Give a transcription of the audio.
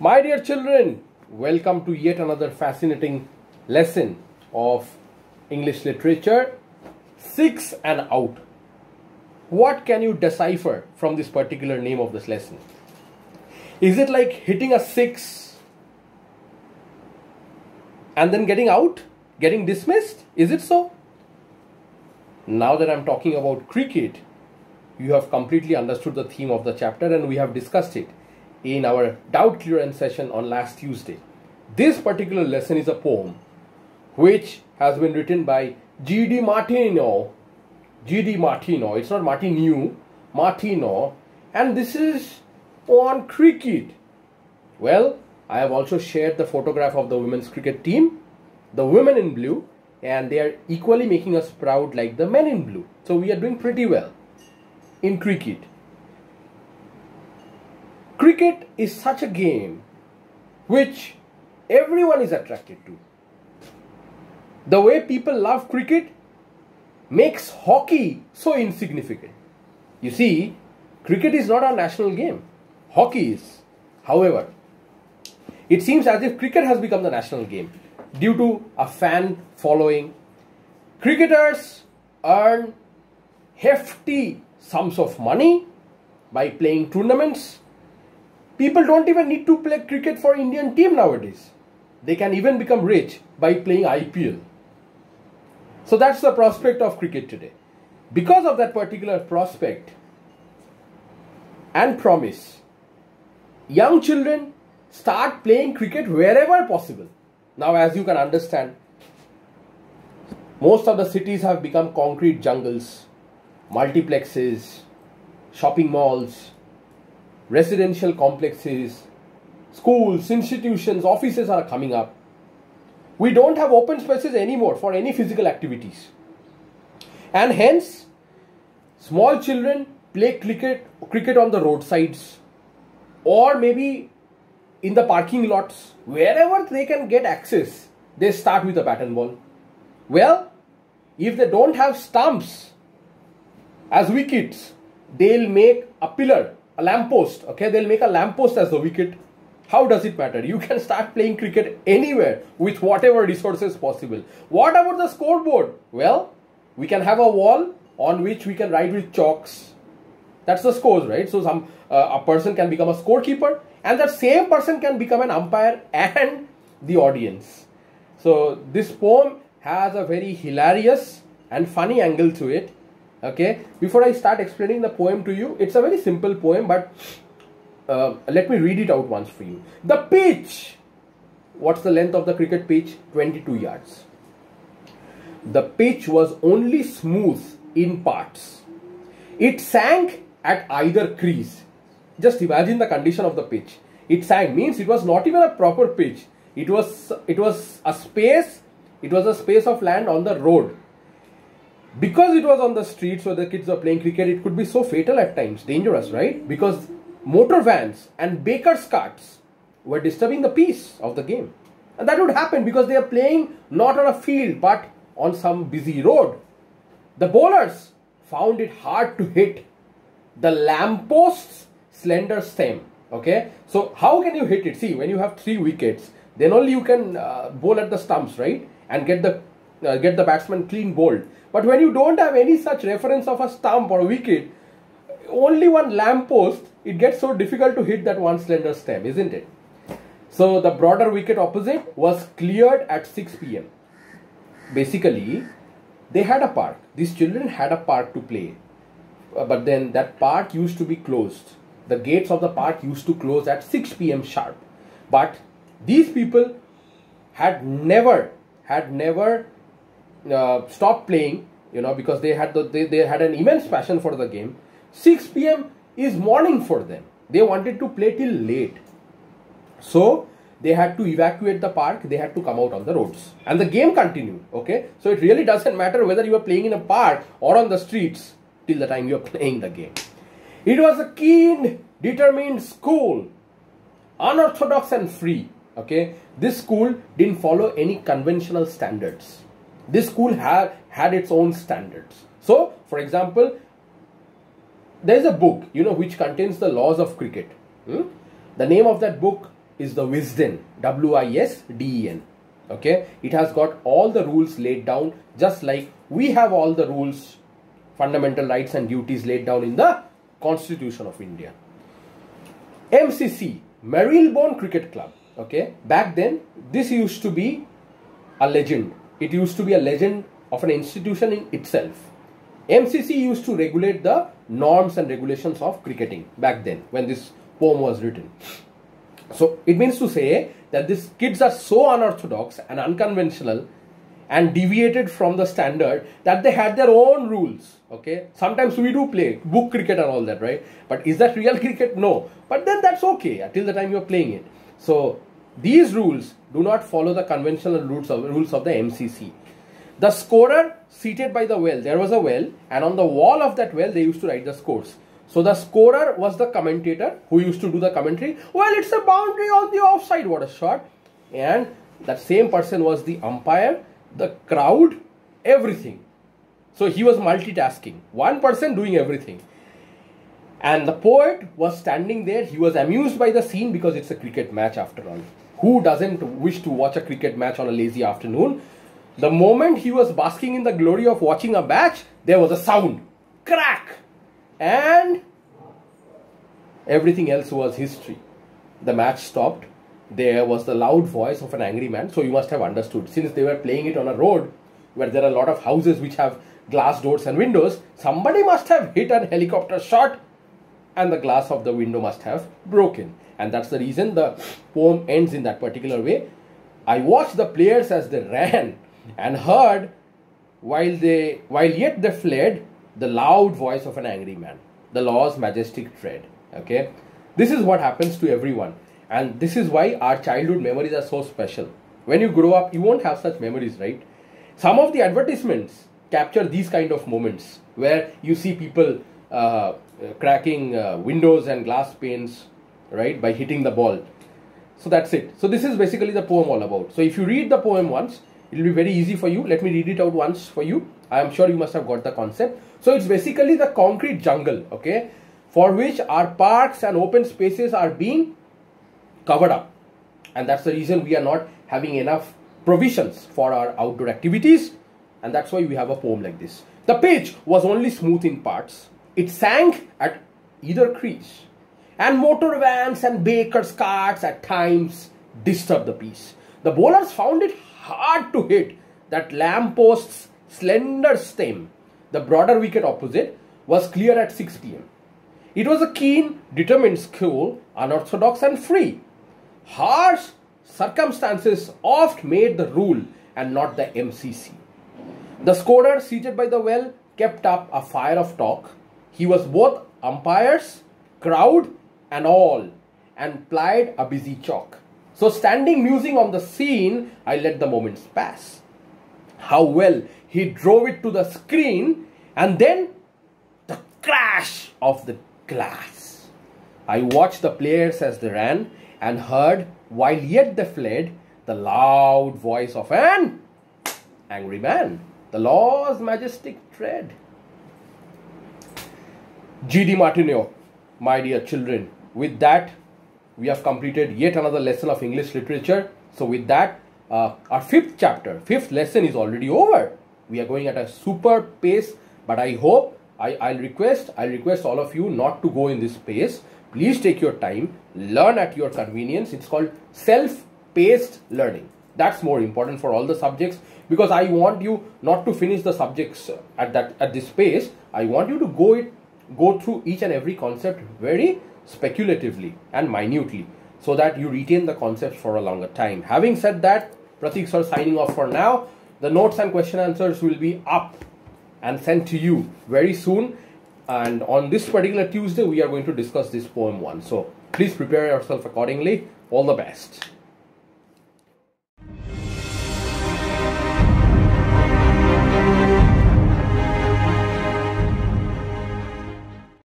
My dear children, welcome to yet another fascinating lesson of English literature. 6 and out. What can you decipher from this particular name of this lesson? Is it like hitting a 6 and then getting out, getting dismissed? Is it so? Now that I'm talking about cricket, you have completely understood the theme of the chapter and we have discussed it in our doubt clearance session on last Tuesday. This particular lesson is a poem which has been written by G.D. Martino. G.D. Martino, it's not Martinu, Martino, and this is on cricket. Well, I have also shared the photograph of the women's cricket team, the women in blue, and they are equally making us proud like the men in blue. So we are doing pretty well in cricket. Cricket is such a game which everyone is attracted to. The way people love cricket makes hockey so insignificant. You see, cricket is not our national game. Hockey is. However, it seems as if cricket has become the national game due to a fan following. Cricketers earn hefty sums of money by playing tournaments. People don't even need to play cricket for Indian team nowadays. They can even become rich by playing IPL. So that's the prospect of cricket today. Because of that particular prospect and promise, young children start playing cricket wherever possible. Now, as you can understand, most of the cities have become concrete jungles, multiplexes, shopping malls, residential complexes, schools, institutions, offices are coming up. We don't have open spaces anymore for any physical activities. And hence, small children play cricket on the roadsides or maybe in the parking lots. Wherever they can get access, they start with a bat and ball. Well, if they don't have stumps as wickets, they'll make a pillar, a lamppost. Okay, they'll make a lamppost as the wicket. How does it matter? You can start playing cricket anywhere with whatever resources possible. What about the scoreboard? Well, we can have a wall on which we can write with chalks. That's the scores, right? So a person can become a scorekeeper and that same person can become an umpire and the audience. So this poem has a very hilarious and funny angle to it. Okay, before I start explaining the poem to you, it's a very simple poem, but let me read it out once for you. The pitch. What's the length of the cricket pitch? 22 yards. The pitch was only smooth in parts. It sank at either crease. Just imagine the condition of the pitch. It sank means it was not even a proper pitch. It was a space. It was a space of land on the road. Because it was on the streets where the kids are playing cricket, it could be so fatal at times, dangerous, right? Because motor vans and bakers' carts were disturbing the peace of the game. And that would happen because they are playing not on a field but on some busy road. The bowlers found it hard to hit the lampost's slender stem. Okay, so how can you hit it? See, when you have 3 wickets, then only you can bowl at the stumps, right? And get the batsman clean bowled. But when you don't have any such reference of a stump or a wicket, only one lamppost, it gets so difficult to hit that one slender stem, isn't it? So the broader wicket opposite was cleared at 6 p.m. Basically, they had a park. These children had a park to play. But then that park used to be closed. The gates of the park used to close at 6 p.m. sharp. But these people had never stopped playing, because they had an immense passion for the game. 6 p.m. is morning for them. They wanted to play till late. So they had to evacuate the park. They had to come out on the roads. And the game continued. Okay. So it really doesn't matter whether you are playing in a park or on the streets till the time you are playing the game. It was a keen, determined school. Unorthodox and free. Okay. This school didn't follow any conventional standards. This school had its own standards. So, for example, there is a book, which contains the laws of cricket. The name of that book is the Wisden, Wisden. Okay, it has got all the rules laid down, just like we have all the rules, fundamental rights and duties laid down in the Constitution of India. MCC, Marylebone Cricket Club. Okay, back then this used to be a legend. It used to be a legend of an institution in itself. MCC used to regulate the norms and regulations of cricketing back then when this poem was written. So it means to say that these kids are so unorthodox and unconventional and deviated from the standard that they had their own rules. Okay, sometimes we do play book cricket and all that, right? But is that real cricket? No. But then that's okay until the time you're playing it. So these rules do not follow the conventional rules of the MCC. The scorer seated by the well, there was a well, and on the wall of that well they used to write the scores. So the scorer was the commentator who used to do the commentary. Well, it's a boundary on the offside, what a shot. And that same person was the umpire, the crowd, everything. So he was multitasking, one person doing everything. And the poet was standing there. He was amused by the scene because it's a cricket match after all. Who doesn't wish to watch a cricket match on a lazy afternoon? The moment he was basking in the glory of watching a match, there was a sound, crack, and everything else was history. The match stopped. There was the loud voice of an angry man. So you must have understood, since they were playing it on a road where there are a lot of houses which have glass doors and windows, somebody must have hit a helicopter shot and the glass of the window must have broken. And that's the reason the poem ends in that particular way. I watched the players as they ran and heard while yet they fled the loud voice of an angry man, the law's majestic tread. Okay, this is what happens to everyone, and this is why our childhood memories are so special. When you grow up, you won't have such memories, right? Some of the advertisements capture these kind of moments where you see people cracking windows and glass panes, right, by hitting the ball. So that's it. So this is basically the poem all about. So if you read the poem once, it will be very easy for you. Let me read it out once for you. I am sure you must have got the concept. So it's basically the concrete jungle, okay, for which our parks and open spaces are being covered up. And that's the reason we are not having enough provisions for our outdoor activities. And that's why we have a poem like this. The pitch was only smooth in parts. It sank at either crease. And motor vans and bakers' carts at times disturbed the peace. The bowlers found it hard to hit that lampost's slender stem. The broader wicket opposite was clear at 6 p.m. It was a keen, determined school, unorthodox and free. Harsh circumstances oft made the rule and not the MCC. The scorer seated by the well kept up a fire of talk. He was both umpires, crowd and all, and plied a busy chalk. So standing musing on the scene, I let the moments pass. How well he drove it to the screen, and then the crash of the glass. I watched the players as they ran and heard, while yet they fled, the loud voice of an angry man, the law's majestic tread. G.D. Martineau, my dear children, with that, we have completed yet another lesson of English literature. So with that, our fifth lesson is already over. We are going at a super pace, but I hope, I'll request all of you not to go in this pace. Please take your time, learn at your convenience. It's called self-paced learning. That's more important for all the subjects, because I want you not to finish the subjects at this pace. I want you to go through each and every concept very speculatively and minutely, so that you retain the concepts for a longer time. Having said that, Pratik sir signing off for now. The notes and question answers will be up and sent to you very soon. And on this particular Tuesday, we are going to discuss this poem one. So please prepare yourself accordingly. All the best.